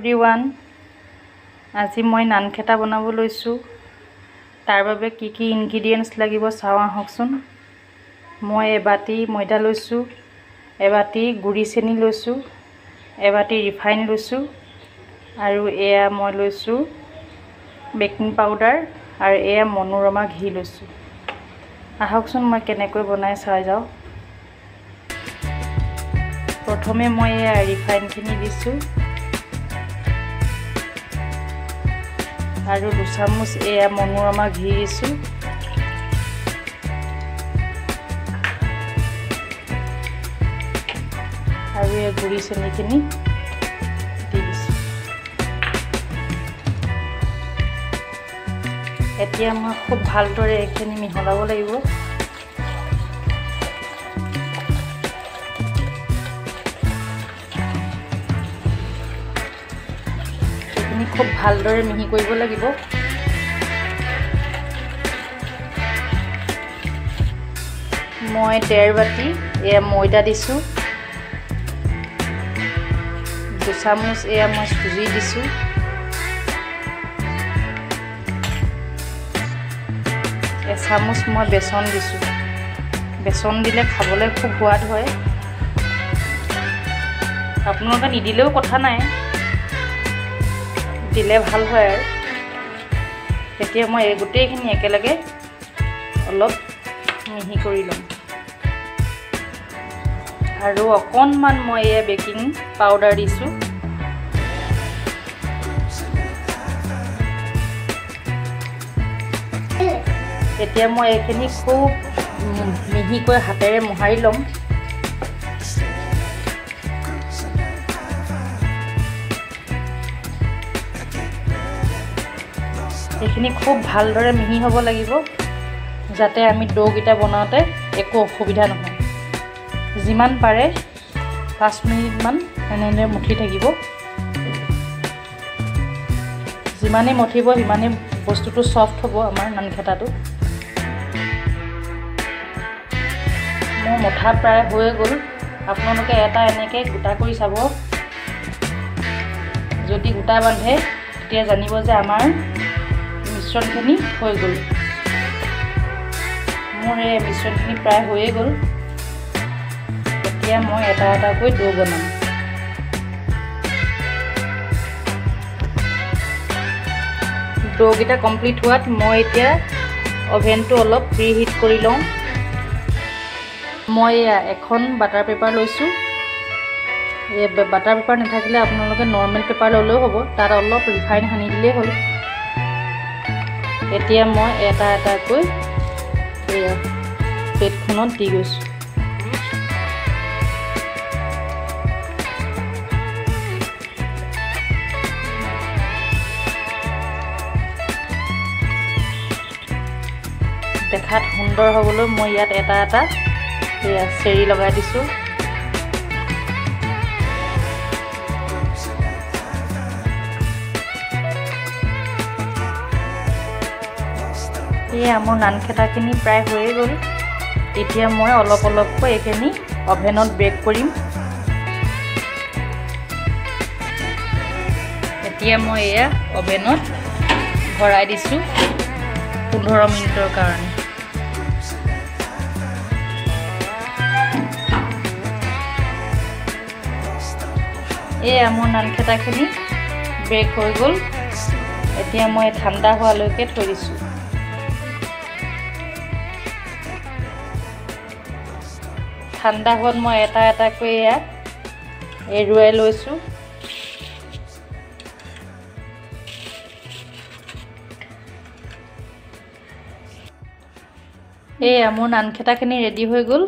everyone, আজি মই নানখেতা বনাব লৈছো। তাৰ বাবে কি ইনগ্ৰেডিয়েন্টস লাগিব চাও আহকচোন। মই এবাটি ময়দা লৈছো, এবাটি গুড়ি চেনি লৈছো, এবাটি ৰিফাইন লৈছো আৰু এয়া মই লৈছো বেকিং পাউডাৰ আৰু এয়া মনোৰমা ঘি লৈছো। আহকচোন মই কেনেকৈ বনাই চাই যাও। প্ৰথমে মই এয়া ৰিফাইন খিনি দিছো আৰু 2 চামুচ এয়া মনোৰমা ঘি দিছো। আৰু এই গুড়ি চেনি খিনি দি দিছো। এতিয়া মই খুব ভালদৰে এখিনি মিহলাব লাগিব। খুব ভালদৰে মিহি কৰিব লাগিব। মই 1.5 বাটি এয়া ময়দা দিছো, 2 চামুচ এয়া মই সুজি দিছো, 1 চামুচ মই বেসন দিছো। বেসন দিলে খাবলৈ খুব সোৱাদ হয়। আপোনালোকে নিদিলেও কথা নাই, দিলে ভাল হয়। আৰু এতিয়া মই এই গোটেইখিনি একেলগে অলপ মিহি কৰি লম। আৰু অকণমান মই এই বেকিং পাউডাৰ দিছো। এতিয়া মই এইখিনি খুব মিহিকৈ হাতেৰে মোহাৰি লম। এইখিনি খুব ভালদৰে মিহি হ'ব লাগিব যাতে আমি ডোগিটা বনাওতে একো অসুবিধা নহয়। যিমান পাৰে 5 মিনিট মান এনেনে মুঠি থাকিব। যিমানে মুঠিব সিমানে বস্তুটো সফট হ'ব আমাৰ নানখেতাটো। মোৰ মুঠা প্ৰায় হৈ গ'ল। আপোনালোকে এটা এনেকৈ গোটা কৰি চাব। যদি গোটা বান্ধে তেতিয়া জানিব যে আমাৰ মিশ্ৰণখিনি হৈ গ'ল। মোৰ এই মিশ্ৰণখিনি প্ৰায় হৈয়ে গ'ল। এতিয়া মই এটা এটাকৈ ডো বনাম। ডোগিটা কমপ্লিট হোৱাত মই এতিয়া অভেনটো অলপ প্ৰি হিট কৰি লওঁ। মই এখন বাটাৰ পেপাৰ লৈছো। এই বাটাৰ পেপাৰ নাথাকিলে আপোনালোকে নৰ্মেল পেপাৰ ল'লেও হ'ব। তাত অলপ ৰিফাইন সানি দিলেই হ'ল। এতিয়া মই এটা এটাকৈ এই প্লেটখনত দি গৈছো। দেখাত সুন্দৰ হ'বলৈ মই ইয়াত এটা এটা চেৰি লগাই দিছো। মোৰ নানখেতাখিনি প্ৰায় হৈয়ে গ'ল। এতিয়া মই অলপ অলপকৈ এইখিনি অভেনত বেক কৰিম। এতিয়া মই এয়া অভেনত ভৰাই দিছো 15 মিনিটৰ কাৰণে। মোৰ নানখেতাখিনি বেক হৈ গ'ল। এতিয়া মই ঠাণ্ডা হোৱালৈকে থৈ দিছো। ঠাণ্ডা হোৱাত মই এটা এটাকৈ এৰুৱাই লৈছো। মোৰ নানখেতাখিনি ৰেডি হৈ গ'ল।